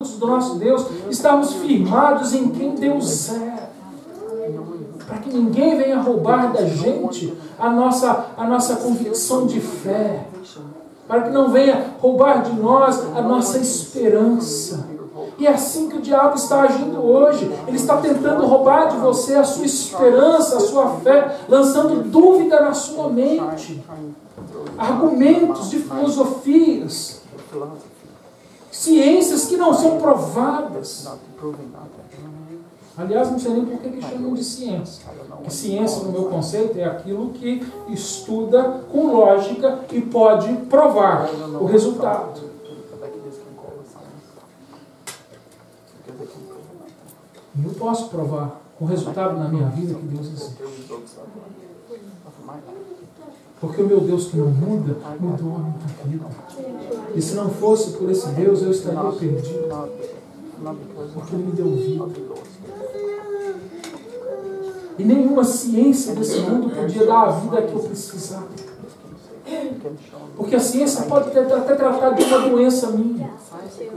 do nosso Deus, estarmos firmados em quem Deus é, para que ninguém venha roubar da gente a nossa convicção de fé, para que não venha roubar de nós a nossa esperança. E é assim que o diabo está agindo hoje. Ele está tentando roubar de você a sua esperança, a sua fé, lançando dúvida na sua mente, argumentos de filosofias, ciências que não são provadas. Aliás, não sei nem por que chamam de ciência. Porque ciência, no meu conceito, é aquilo que estuda com lógica e pode provar o resultado. E eu posso provar com o resultado na minha vida que Deus existe. Porque o meu Deus que não muda, mudou a minha vida. E se não fosse por esse Deus, eu estaria perdido. Porque Ele me deu vida. E nenhuma ciência desse mundo podia dar a vida que eu precisava. Porque a ciência pode até tratar de uma doença minha.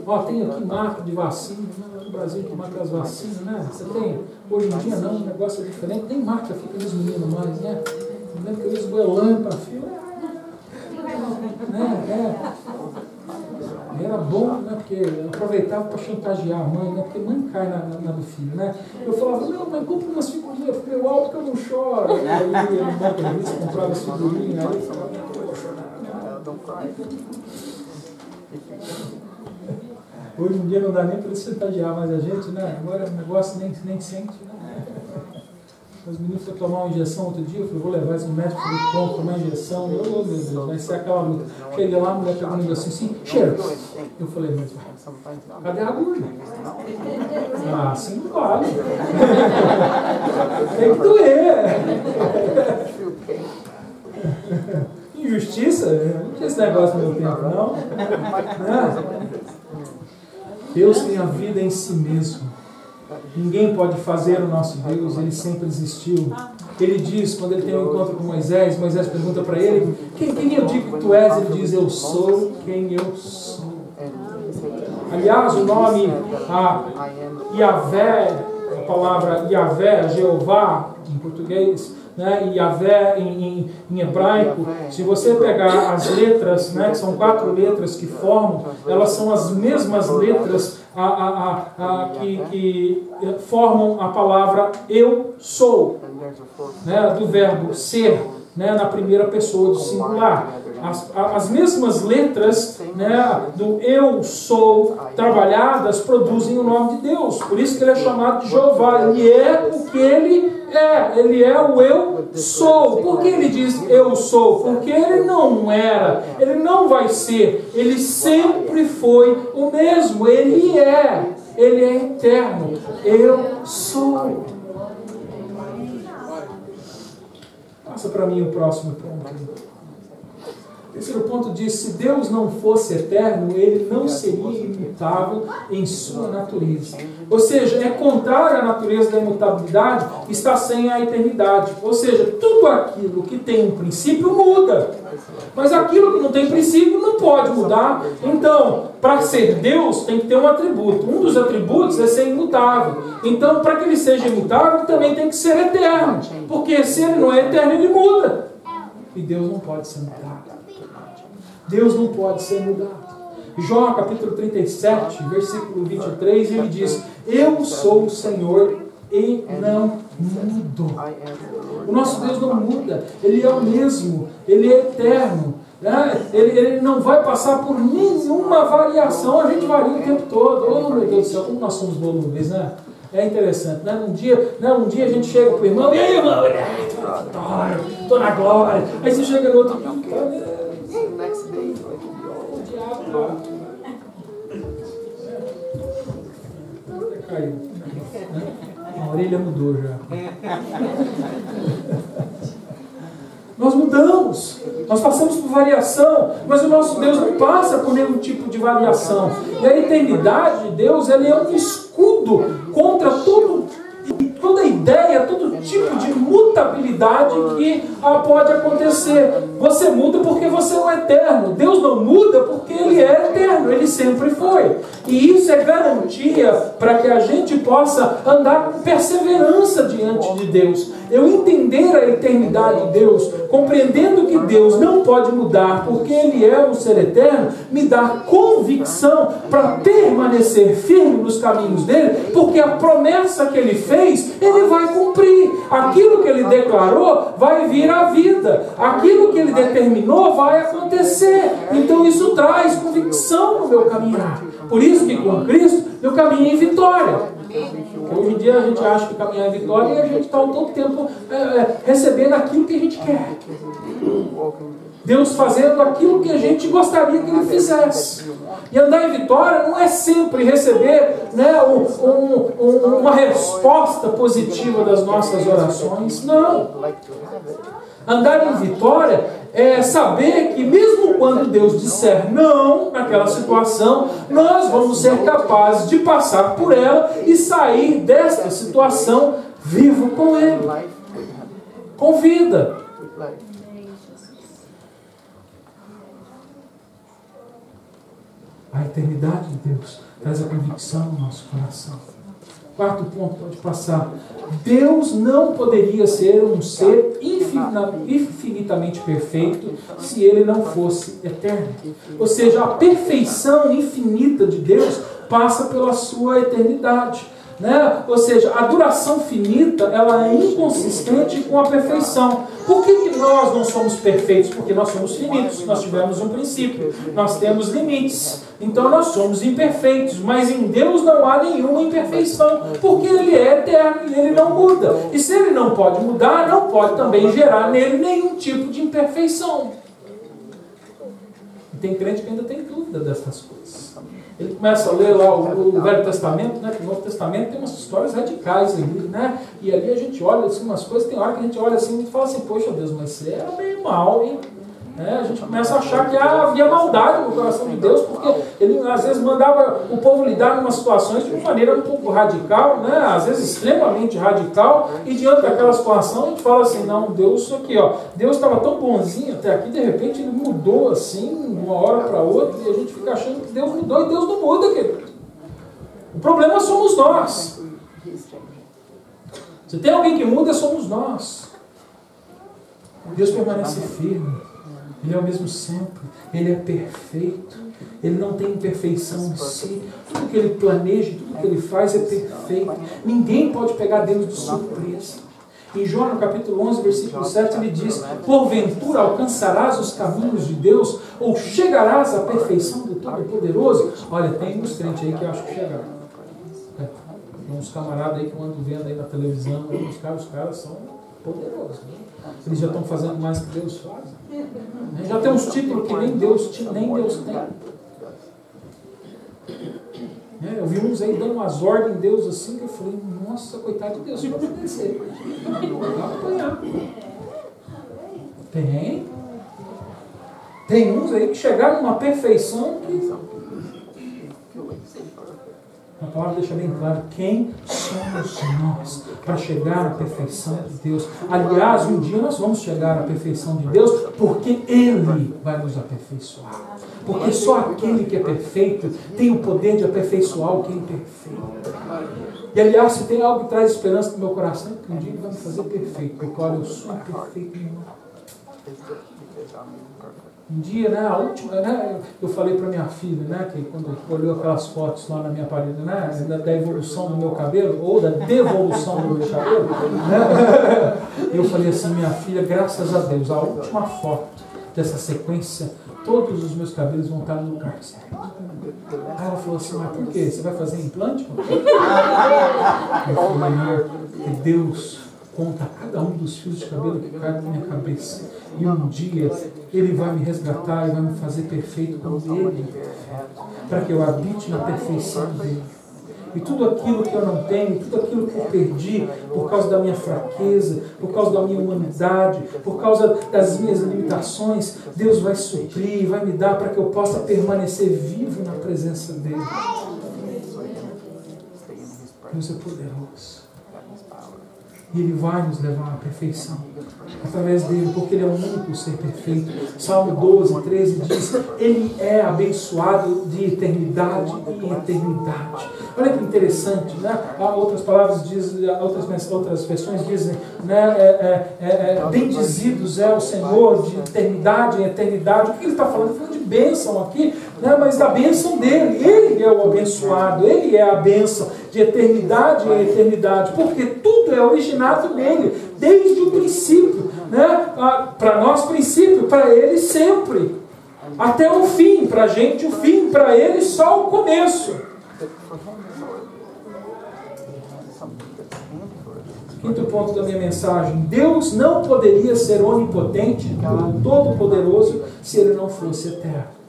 Ó, tem aqui marca de vacina, no Brasil tem marca das vacinas, né? Você tem, hoje em dia não, o negócio é diferente, nem marca fica nos meninos mais, né? Eu lembro que eu uso goelã para filho. Era bom, né? Porque eu aproveitava para chantagear a mãe, né? Porque mãe cai na do filho, né? Eu falava, não, mãe, compra umas figurinhas pro meu alto que eu não choro. Aí eu não banco de vista, comprava as figurinhas, aí eu falava, não, eu vou chorar. Hoje em dia não dá nem para chantagear mais a gente, né? Agora o negócio nem sente, né? Os meninos foram tomar uma injeção outro dia, eu falei, vou levar esse médico, falei, pronto, tomar injeção. Eu, oh, meu Deus, vai ser aquela luta. Cheguei lá, a mulher pegou um negocinho assim, cheiro. Eu falei, mas cadê a agulha? Ah, assim não vale. Tem que doer. Injustiça? Não tinha esse negócio no meu tempo, não. Deus tem a vida em si mesmo. Ninguém pode fazer o nosso Deus, Ele sempre existiu. Ele diz, quando ele tem um encontro com Moisés, Moisés pergunta para ele, quem eu digo que tu és? Ele diz, eu sou quem eu sou. Aliás, o nome Yahvé, a palavra Yahvé, Jeová, em português, né, Yahvé em hebraico, se você pegar as letras, né, que são 4 letras que formam, elas são as mesmas letras que formam a palavra eu sou, né, do verbo ser, né, na primeira pessoa do singular. As mesmas letras, né, do eu sou trabalhadas produzem o nome de Deus. Por isso que ele é chamado de Jeová. Ele é o que ele é. Ele é o eu sou. Por que ele diz eu sou? Porque ele não era, ele não vai ser, ele sempre foi o mesmo. Ele é eterno. Eu sou. Passa para mim o próximo ponto. O terceiro ponto diz, se Deus não fosse eterno, Ele não seria imutável em sua natureza. Ou seja, é contrário à natureza da imutabilidade, está sem a eternidade. Ou seja, tudo aquilo que tem um princípio muda. Mas aquilo que não tem princípio não pode mudar. Então, para ser Deus, tem que ter um atributo. Um dos atributos é ser imutável. Então, para que Ele seja imutável, também tem que ser eterno. Porque se Ele não é eterno, Ele muda. E Deus não pode ser mudado. Deus não pode ser mudado. Jó, capítulo 37, versículo 23, ele diz, eu sou o Senhor e não mudo. O nosso Deus não muda. Ele é o mesmo. Ele é eterno. Né? Ele não vai passar por nenhuma variação. A gente varia o tempo todo. Oh, meu Deus do céu, como nós somos volúveis, né? É interessante, né? Um dia a gente chega para o irmão, e aí, irmão? Estou na glória. Aí você chega no outro dia, o diabo caiu. A orelha mudou já. Nós mudamos, nós passamos por variação, mas o nosso Deus não passa por nenhum tipo de variação. E a eternidade de Deus, ele é um escudo contra toda ideia, todo tipo de mutabilidade que pode acontecer. Você muda porque você é um eterno. Deus não muda porque Ele é eterno, Ele sempre foi. E isso é garantia para que a gente possa andar com perseverança diante de Deus. Eu entender a eternidade de Deus, compreendendo que Deus não pode mudar, porque Ele é um ser eterno, me dá convicção para permanecer firme nos caminhos dele, porque a promessa que Ele fez, Ele vai cumprir. Aquilo que Ele declarou vai vir à vida. Aquilo que Ele determinou vai acontecer. Então isso traz convicção no meu caminhar. Por isso que com Cristo eu caminho em vitória. Hoje em dia a gente acha que caminhar em vitória e a gente está todo tempo recebendo aquilo que a gente quer. Deus fazendo aquilo que a gente gostaria que Ele fizesse. E andar em vitória não é sempre receber, né, uma resposta positiva das nossas orações. Não. Andar em vitória é saber que mesmo quando Deus disser não naquela situação, nós vamos ser capazes de passar por ela e sair desta situação vivo com Ele, com vida. A eternidade de Deus traz a convicção no nosso coração. Quarto ponto, pode passar. Deus não poderia ser um ser infinitamente perfeito se Ele não fosse eterno. Ou seja, a perfeição infinita de Deus passa pela sua eternidade. Né? Ou seja, a duração finita ela é inconsistente com a perfeição. Por que nós não somos perfeitos? Porque nós somos finitos, nós tivemos um princípio, nós temos limites. Então nós somos imperfeitos, mas em Deus não há nenhuma imperfeição, porque Ele é eterno e Ele não muda. E se Ele não pode mudar, não pode também gerar nele nenhum tipo de imperfeição. E tem crente que ainda tem dúvida dessas coisas. Ele começa a ler lá o Velho Testamento, né? Que o Novo Testamento tem umas histórias radicais ali, né? E ali a gente olha assim, umas coisas, tem hora que a gente olha assim e fala assim, poxa Deus, mas você era meio mal, hein? A gente começa a achar que havia maldade no coração de Deus, porque Ele às vezes mandava o povo lidar em umas situações de uma maneira um pouco radical, né? Às vezes extremamente radical, e diante daquela situação a gente fala assim, não, Deus, isso aqui, ó, Deus estava tão bonzinho até aqui, de repente Ele mudou assim, de uma hora para outra, e a gente fica achando que Deus mudou, e Deus não muda, querido. O problema somos nós. Se tem alguém que muda, somos nós. Deus permanece firme. Ele é o mesmo sempre, Ele é perfeito, Ele não tem imperfeição em si, tudo que Ele planeja, tudo que Ele faz é perfeito, ninguém pode pegar Deus de surpresa. Em João, no capítulo 11, versículo 7, ele diz, porventura alcançarás os caminhos de Deus, ou chegarás à perfeição do Todo-Poderoso? Olha, tem uns crentes aí que eu acho que chegaram. Tem uns camaradas aí que eu ando vendo aí na televisão, os caras são poderosos, né? Eles já estão fazendo mais que Deus faz. Já tem uns títulos que nem Deus tem. Eu vi uns aí dando umas ordens em Deus assim, que eu falei, nossa, coitado de Deus, vai obedecer. Vai apanhar. Tem uns aí que chegaram numa perfeição que... A palavra deixa bem claro quem somos nós para chegar à perfeição de Deus. Aliás, um dia nós vamos chegar à perfeição de Deus porque Ele vai nos aperfeiçoar. Porque só aquele que é perfeito tem o poder de aperfeiçoar o que é imperfeito. E aliás, se tem algo que traz esperança no meu coração, que um dia Ele vai me fazer perfeito, porque olha, eu sou imperfeito nenhum. Um dia, né, a última, né, eu falei para minha filha, né, que quando olhou aquelas fotos lá na minha parede, né, da evolução do meu cabelo, ou da devolução do meu cabelo, né, eu falei assim, minha filha, graças a Deus, a última foto dessa sequência, todos os meus cabelos vão estar no lugar certo. Aí ela falou assim, mas por quê? Você vai fazer implante? Eu falei, não, que Deus conta cada um dos fios de cabelo que cai na minha cabeça. E um dia Ele vai me resgatar e vai me fazer perfeito como Ele, para que eu habite na perfeição dEle. E tudo aquilo que eu não tenho, tudo aquilo que eu perdi por causa da minha fraqueza, por causa da minha humanidade, por causa das minhas limitações, Deus vai suprir, vai me dar para que eu possa permanecer vivo na presença dEle. Deus é poderoso. E Ele vai nos levar à perfeição. através dele, porque ele é o único ser perfeito. Salmo 12, 13 diz: ele é abençoado de eternidade em eternidade. Olha que interessante, né? Outras palavras dizem, outras versões dizem, né? Bendizidos é o Senhor de eternidade em eternidade. O que ele está falando? Ele está falando de bênção aqui, né? Mas da bênção dele. Ele é o abençoado, ele é a bênção de eternidade em eternidade, porque tudo é originado nele, desde o princípio, né? Para nós princípio, para ele sempre, até o fim. Para a gente o fim, para ele só o começo. Quinto ponto da minha mensagem: Deus não poderia ser onipotente ou todo-poderoso se ele não fosse eterno.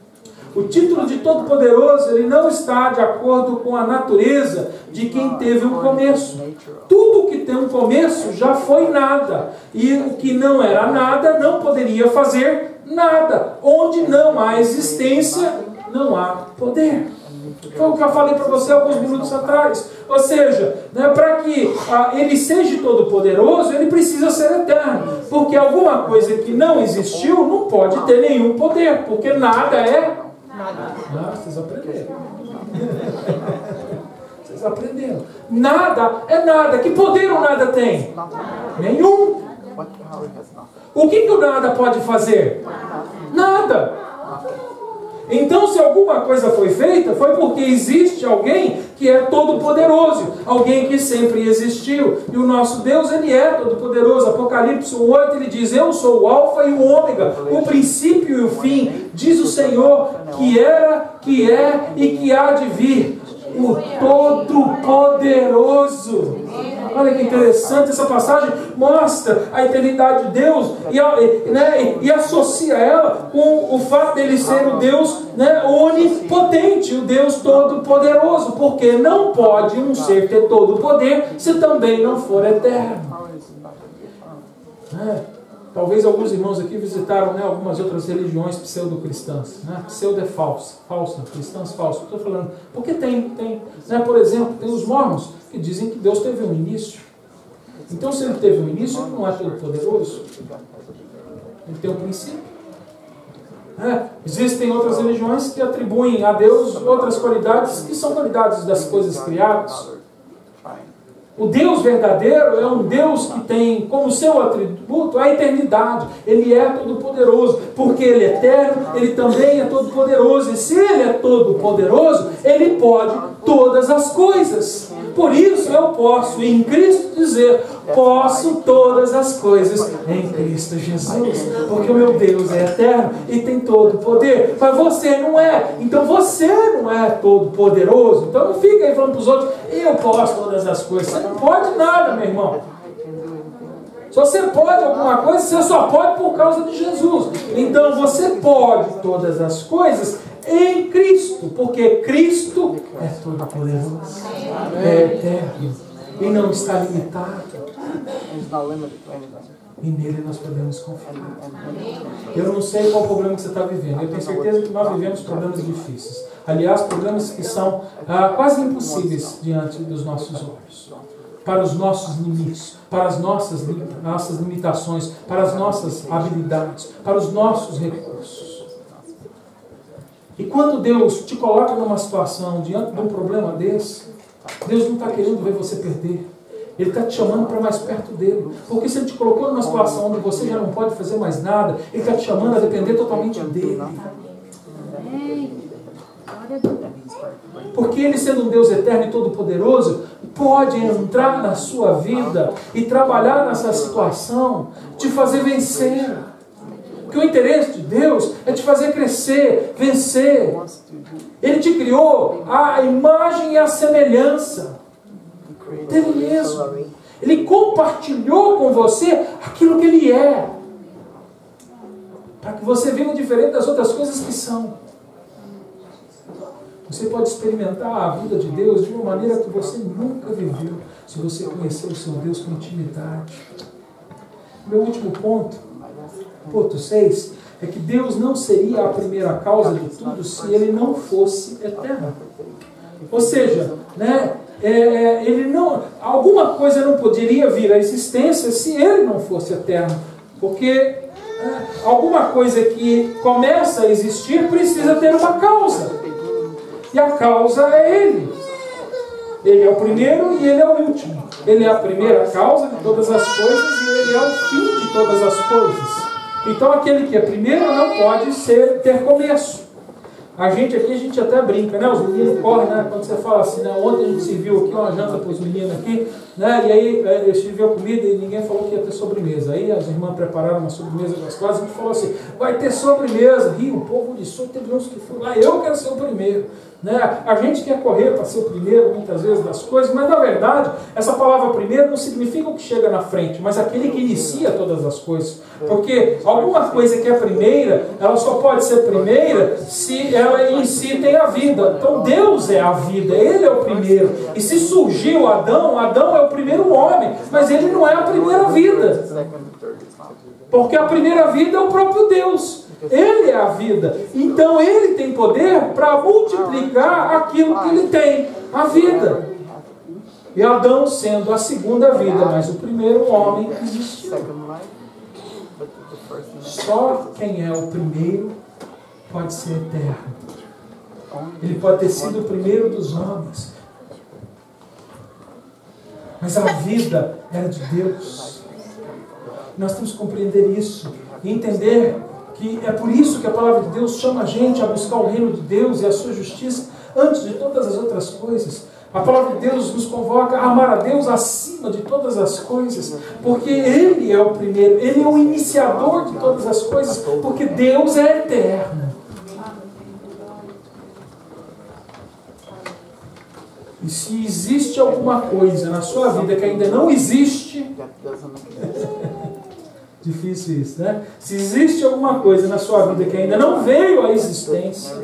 O título de todo-poderoso, ele não está de acordo com a natureza de quem teve um começo. Tudo que tem um começo já foi nada, e o que não era nada não poderia fazer nada. Onde não há existência, não há poder. Foi o que eu falei para você alguns minutos atrás. Ou seja, né, para que ele seja todo-poderoso, ele precisa ser eterno. Porque alguma coisa que não existiu não pode ter nenhum poder. Porque nada é nada. Vocês aprenderam. Vocês aprenderam. Nada é nada. Que poder o nada tem? Nenhum. O que o nada pode fazer? Nada. Então, se alguma coisa foi feita, foi porque existe alguém que é todo-poderoso, alguém que sempre existiu. E o nosso Deus, ele é todo-poderoso. Apocalipse 1:8, ele diz: eu sou o alfa e o ômega, o princípio e o fim, diz o Senhor, que era, que é e que há de vir, o Todo-Poderoso. Olha que interessante, essa passagem mostra a eternidade de Deus e associa ela com o fato dele ser o Deus, né, onipotente, o Deus todo-poderoso, porque não pode um ser ter todo o poder se também não for eterno. Talvez alguns irmãos aqui visitaram, né, algumas outras religiões pseudo-cristãs. Né? Pseudo é falsa, cristãs falsos. Estou falando, porque tem né, por exemplo, tem os mormons que dizem que Deus teve um início. Então, se ele teve um início, ele não é todo-poderoso. Ele tem um princípio. Existem outras religiões que atribuem a Deus outras qualidades que são qualidades das coisas criadas. O Deus verdadeiro é um Deus que tem como seu atributo a eternidade. Ele é todo-poderoso. Porque Ele é eterno, Ele também é todo-poderoso. E se Ele é todo-poderoso, Ele pode todas as coisas. Por isso eu posso em Cristo dizer: posso todas as coisas em Cristo Jesus. Porque o meu Deus é eterno e tem todo o poder. Mas você não é. Então você não é todo-poderoso. Então não fica aí falando para os outros: eu posso todas as coisas. Você não pode nada, meu irmão. Se você pode alguma coisa, você só pode por causa de Jesus. Então você pode todas as coisas em Cristo, porque Cristo é todo-poderoso, é eterno e não está limitado. E nele nós podemos confiar. Eu não sei qual problema que você está vivendo. Eu tenho certeza que nós vivemos problemas difíceis. Aliás, problemas que são quase impossíveis diante dos nossos olhos. Para os nossos limites, para as nossas limitações, para as nossas habilidades, para os nossos recursos. E quando Deus te coloca numa situação diante de um problema desse, Deus não está querendo ver você perder. Ele está te chamando para mais perto dele. Porque se Ele te colocou numa situação onde você já não pode fazer mais nada, Ele está te chamando a depender totalmente dele. Porque Ele, sendo um Deus eterno e todo-poderoso, pode entrar na sua vida e trabalhar nessa situação, te fazer vencer. Porque o interesse de Deus é te fazer crescer, vencer. Ele te criou a imagem e a semelhança dele mesmo. Ele compartilhou com você aquilo que Ele é, para que você viva diferente das outras coisas que são. Você pode experimentar a vida de Deus de uma maneira que você nunca viveu, se você conhecer o seu Deus com intimidade. Meu último ponto, ponto 6, é que Deus não seria a primeira causa de tudo se Ele não fosse eterno. Ou seja, né, Ele não, alguma coisa não poderia vir à existência se Ele não fosse eterno. Porque alguma coisa que começa a existir precisa ter uma causa. E a causa é Ele. Ele é o primeiro e Ele é o último. Ele é a primeira causa de todas as coisas e Ele é o fim de todas as coisas. Então aquele que é primeiro não pode ter começo. A gente até brinca, né? Os meninos correm, né? Quando você fala assim, né? Ontem a gente serviu aqui uma janta para os meninos aqui, né? E aí eles serviu a comida e ninguém falou que ia ter sobremesa. Aí as irmãs prepararam uma sobremesa gostosas e a gente falou assim, vai ter sobremesa. Rio, o povo de sul, teve uns que foram lá, eu quero ser o primeiro. Né? A gente quer correr para ser o primeiro muitas vezes das coisas, mas na verdade essa palavra primeiro não significa o que chega na frente, mas aquele que inicia todas as coisas. Porque alguma coisa que é primeira, ela só pode ser primeira se ela em si tem a vida. Então Deus é a vida, Ele é o primeiro. E se surgiu Adão, Adão é o primeiro homem, mas ele não é a primeira vida. Porque a primeira vida é o próprio Deus. Ele é a vida. Então Ele tem poder para multiplicar aquilo que Ele tem, a vida. E Adão sendo a segunda vida, mas o primeiro homem existiu. Só quem é o primeiro pode ser eterno. Ele pode ter sido o primeiro dos homens. Mas a vida era de Deus. Nós temos que compreender isso e entender que é por isso que a palavra de Deus chama a gente a buscar o reino de Deus e a sua justiça antes de todas as outras coisas. A palavra de Deus nos convoca a amar a Deus acima de todas as coisas, porque Ele é o primeiro, Ele é o iniciador de todas as coisas, porque Deus é eterno. E se existe alguma coisa na sua vida que ainda não existe, difícil isso, né? Se existe alguma coisa na sua vida que ainda não veio à existência,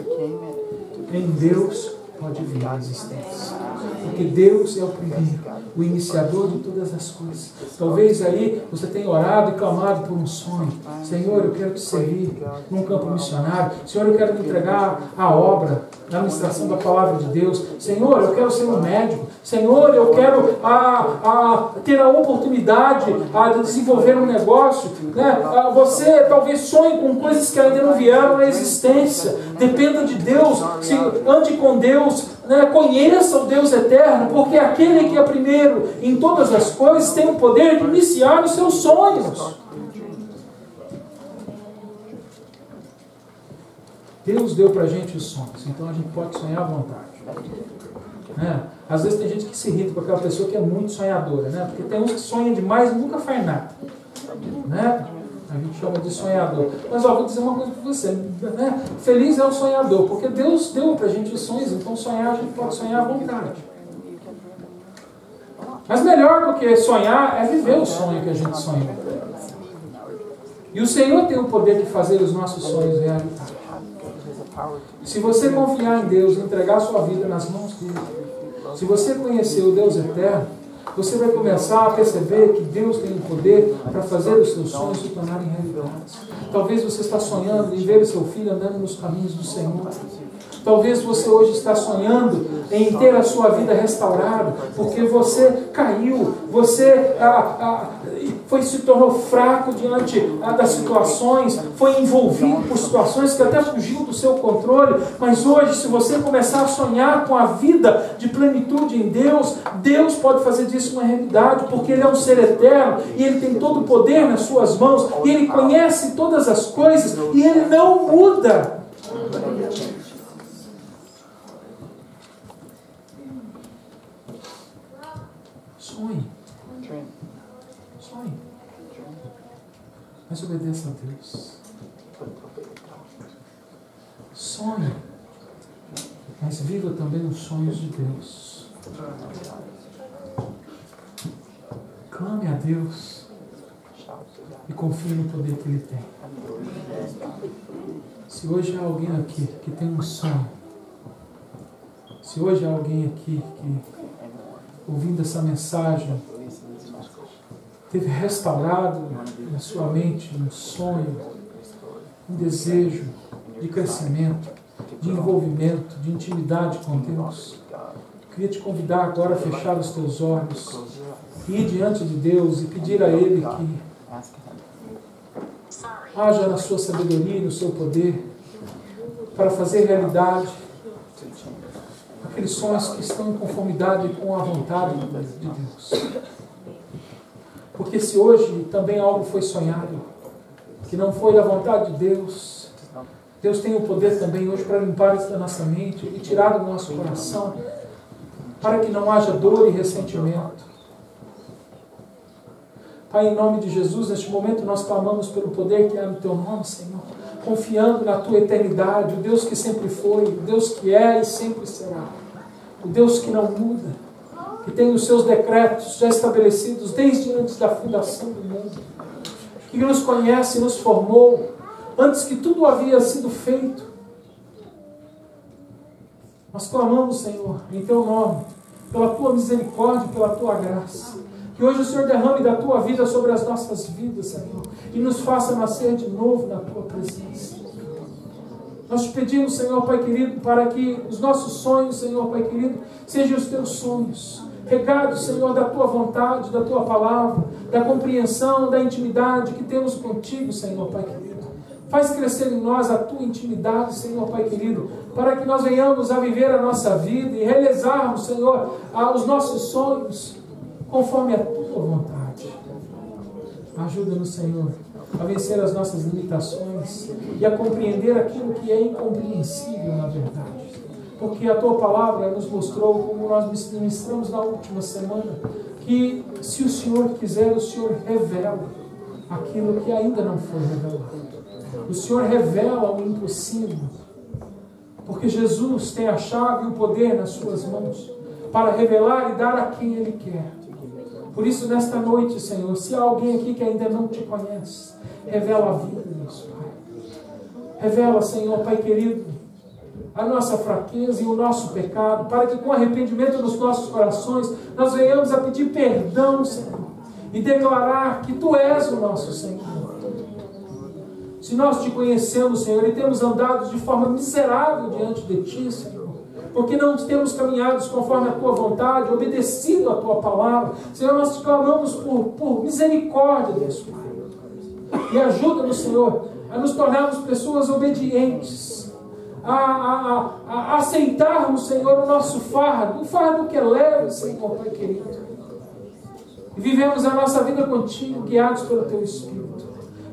em Deus pode vir à existência. Porque Deus é o primeiro, o iniciador de todas as coisas. Talvez aí você tenha orado e clamado por um sonho. Senhor, eu quero te servir num campo missionário. Senhor, eu quero me entregar à obra, na administração da palavra de Deus. Senhor, eu quero ser um médico. Senhor, eu quero ter a oportunidade de desenvolver um negócio. Né? Você talvez sonhe com coisas que ainda não vieram à existência. Dependa de Deus. Ande com Deus. Né? Conheça o Deus eterno, porque aquele que é primeiro em todas as coisas tem o poder de iniciar os seus sonhos. Deus deu para a gente os sonhos, então a gente pode sonhar à vontade. Né? Às vezes tem gente que se irrita com aquela pessoa que é muito sonhadora, né? Porque tem uns que sonham demais e nunca faz nada. Né? A gente chama de sonhador. Mas vou dizer uma coisa para você. Né? Feliz é o sonhador, porque Deus deu para a gente os sonhos, então sonhar a gente pode sonhar à vontade. Mas melhor do que sonhar é viver o sonho que a gente sonhou. E o Senhor tem o poder de fazer os nossos sonhos realidade. Se você confiar em Deus, entregar sua vida nas mãos dele, se você conhecer o Deus eterno, você vai começar a perceber que Deus tem o poder para fazer os seus sonhos se tornarem realidades. Talvez você está sonhando em ver o seu filho andando nos caminhos do Senhor. Talvez você hoje está sonhando em ter a sua vida restaurada, porque você caiu, você se tornou fraco diante das situações, foi envolvido por situações que até fugiu do seu controle, mas hoje, se você começar a sonhar com a vida de plenitude em Deus, Deus pode fazer disso uma realidade, porque Ele é um ser eterno, e Ele tem todo o poder nas suas mãos, e Ele conhece todas as coisas, e Ele não muda. Sonhe. Sonhe. Mas obedeça a Deus. Sonhe. Mas viva também os sonhos de Deus. Clame a Deus. E confie no poder que Ele tem. Se hoje há alguém aqui que tem um sonho, se hoje há alguém aqui que, ouvindo essa mensagem, teve restaurado na sua mente um sonho, um desejo de crescimento, de envolvimento, de intimidade com Deus, eu queria te convidar agora a fechar os teus olhos, ir diante de Deus e pedir a Ele que haja na sua sabedoria e no seu poder para fazer realidade aqueles sonhos que estão em conformidade com a vontade de Deus. Porque se hoje também algo foi sonhado, que não foi da vontade de Deus, Deus tem o poder também hoje para limpar isso da nossa mente e tirar do nosso coração, para que não haja dor e ressentimento. Pai, em nome de Jesus, neste momento nós clamamos pelo poder que há no Teu nome, Senhor, confiando na Tua eternidade, o Deus que sempre foi, o Deus que é e sempre será, o Deus que não muda, que tem os Seus decretos já estabelecidos desde antes da fundação do mundo, que nos conhece e nos formou, antes que tudo havia sido feito. Nós clamamos, Senhor, em Teu nome, pela Tua misericórdia e pela Tua graça, que hoje o Senhor derrame da Tua vida sobre as nossas vidas, Senhor, e nos faça nascer de novo na Tua presença. Nós te pedimos, Senhor Pai querido, para que os nossos sonhos, Senhor Pai querido, sejam os Teus sonhos, regados, Senhor, da Tua vontade, da Tua palavra, da compreensão, da intimidade que temos contigo, Senhor Pai querido. Faz crescer em nós a Tua intimidade, Senhor Pai querido, para que nós venhamos a viver a nossa vida e realizarmos, Senhor, os nossos sonhos conforme a Tua vontade. Ajuda-nos, Senhor, a vencer as nossas limitações e a compreender aquilo que é incompreensível na verdade. Porque a Tua palavra nos mostrou, como nós ministramos na última semana, que se o Senhor quiser, o Senhor revela aquilo que ainda não foi revelado. O Senhor revela o impossível, porque Jesus tem a chave e o poder nas suas mãos para revelar e dar a quem Ele quer. Por isso, nesta noite, Senhor, se há alguém aqui que ainda não Te conhece, revela a vida, Deus Pai. Revela, Senhor, Pai querido, a nossa fraqueza e o nosso pecado, para que com arrependimento nos nossos corações, nós venhamos a pedir perdão, Senhor, e declarar que Tu és o nosso Senhor. Se nós Te conhecemos, Senhor, e temos andado de forma miserável diante de Ti, Senhor, porque não temos caminhado conforme a Tua vontade, obedecido a Tua palavra, Senhor, nós Te clamamos por misericórdia, Deus Pai. E ajuda-nos, Senhor, a nos tornarmos pessoas obedientes, a aceitarmos, Senhor, o nosso fardo, um fardo que é leve, Senhor, Pai querido. E vivemos a nossa vida contigo, guiados pelo Teu Espírito.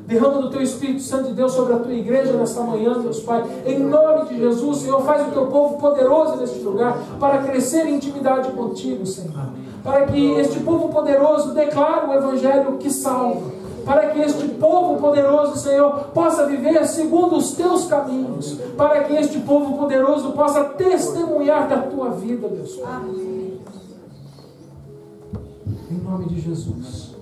Derrama do Teu Espírito Santo de Deus sobre a Tua igreja nesta manhã, Deus Pai. Em nome de Jesus, Senhor, faz o Teu povo poderoso neste lugar para crescer em intimidade contigo, Senhor. Para que este povo poderoso declare o Evangelho que salva. Para que este povo poderoso, Senhor, possa viver segundo os Teus caminhos. Para que este povo poderoso possa testemunhar da Tua vida, Deus Pai. Em nome de Jesus.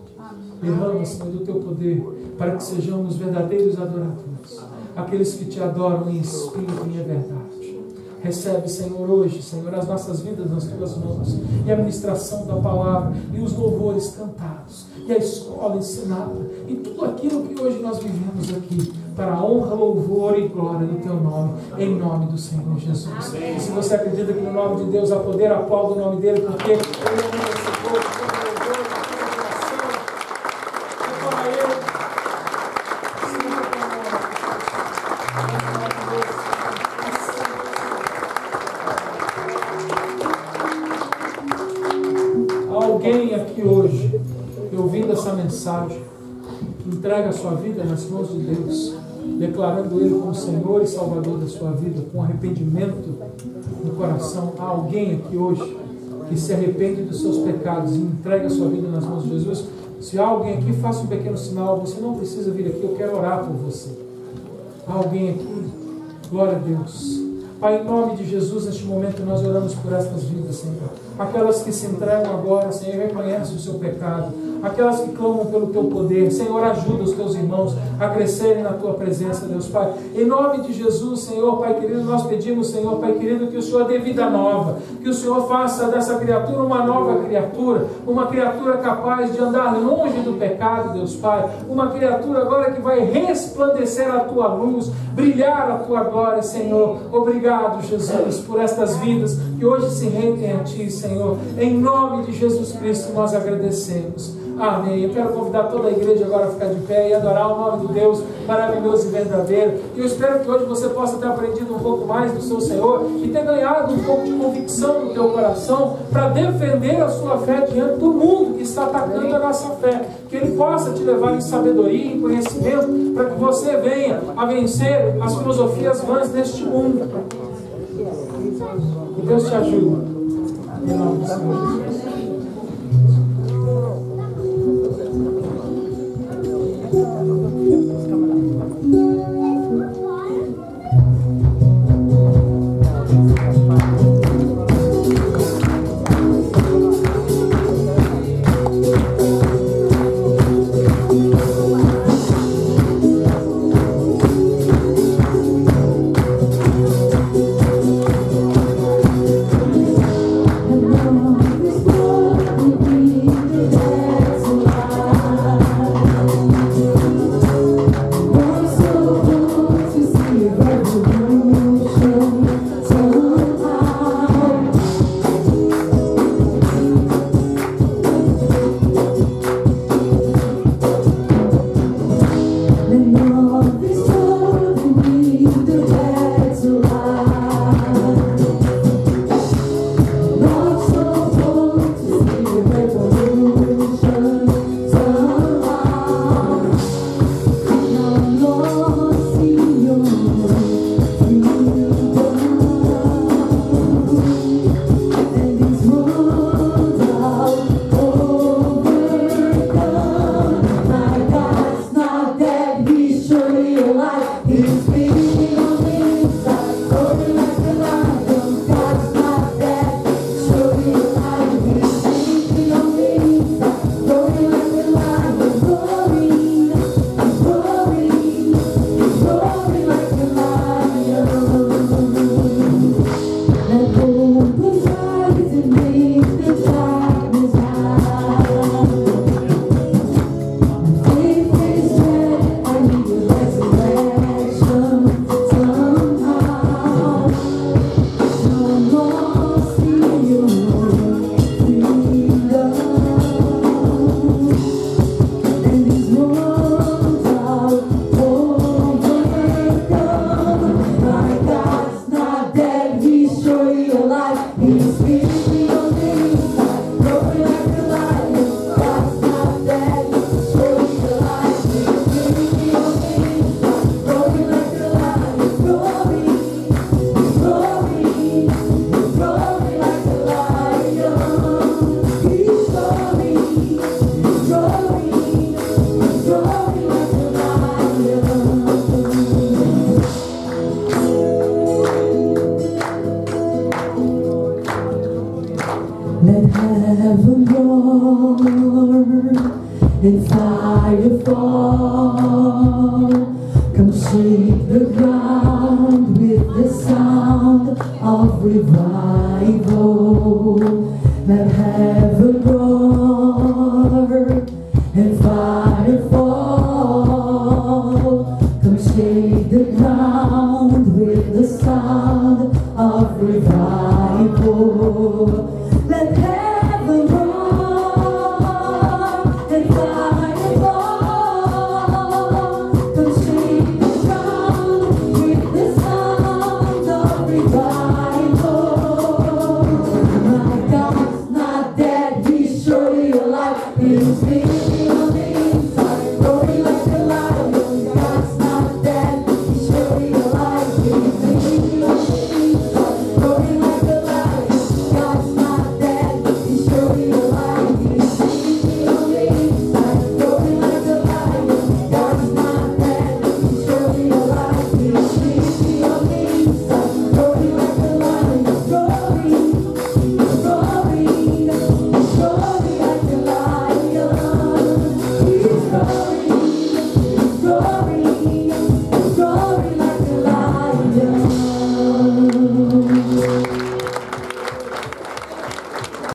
Derrama, Senhor, do Teu poder, para que sejamos verdadeiros adoradores, aqueles que Te adoram em espírito e em verdade. Recebe, Senhor, hoje, Senhor, as nossas vidas nas Tuas mãos, e a ministração da palavra, e os louvores cantados, e a escola ensinada, e tudo aquilo que hoje nós vivemos aqui, para a honra, louvor e glória do Teu nome, em nome do Senhor Jesus. E se você acredita que no nome de Deus há poder, aplauda o nome dEle, porque Ele é merecedor. Alguém aqui hoje, ouvindo essa mensagem, que entrega a sua vida nas mãos de Deus, declarando Ele como Senhor e Salvador da sua vida, com arrependimento no coração. Há alguém aqui hoje que se arrepende dos seus pecados e entrega a sua vida nas mãos de Jesus? Se há alguém aqui, faça um pequeno sinal. Você não precisa vir aqui, eu quero orar por você. Há alguém aqui? Glória a Deus. Pai, em nome de Jesus, neste momento nós oramos por estas vidas, Senhor. Aquelas que se entregam agora, Senhor, reconhecem o seu pecado. Aquelas que clamam pelo Teu poder. Senhor, ajuda os Teus irmãos a crescerem na Tua presença, Deus Pai. Em nome de Jesus, Senhor, Pai querido, nós pedimos, Senhor, Pai querido, que o Senhor dê vida nova. Que o Senhor faça dessa criatura uma nova criatura. Uma criatura capaz de andar longe do pecado, Deus Pai. Uma criatura agora que vai resplandecer a Tua luz, brilhar a Tua glória, Senhor. Obrigado, Jesus, por estas vidas que hoje se rendem a Ti, Senhor. Em nome de Jesus Cristo nós agradecemos. Amém. Eu quero convidar toda a igreja agora a ficar de pé e adorar o nome do Deus maravilhoso e verdadeiro. E eu espero que hoje você possa ter aprendido um pouco mais do seu Senhor e ter ganhado um pouco de convicção no teu coração para defender a sua fé diante do mundo que está atacando a nossa fé. Que Ele possa te levar em sabedoria e conhecimento para que você venha a vencer as filosofias vãs deste mundo. Que Deus te ajude. Em nome do Senhor Jesus. and fire fall. Come shake the ground with the sound of revival. Let heaven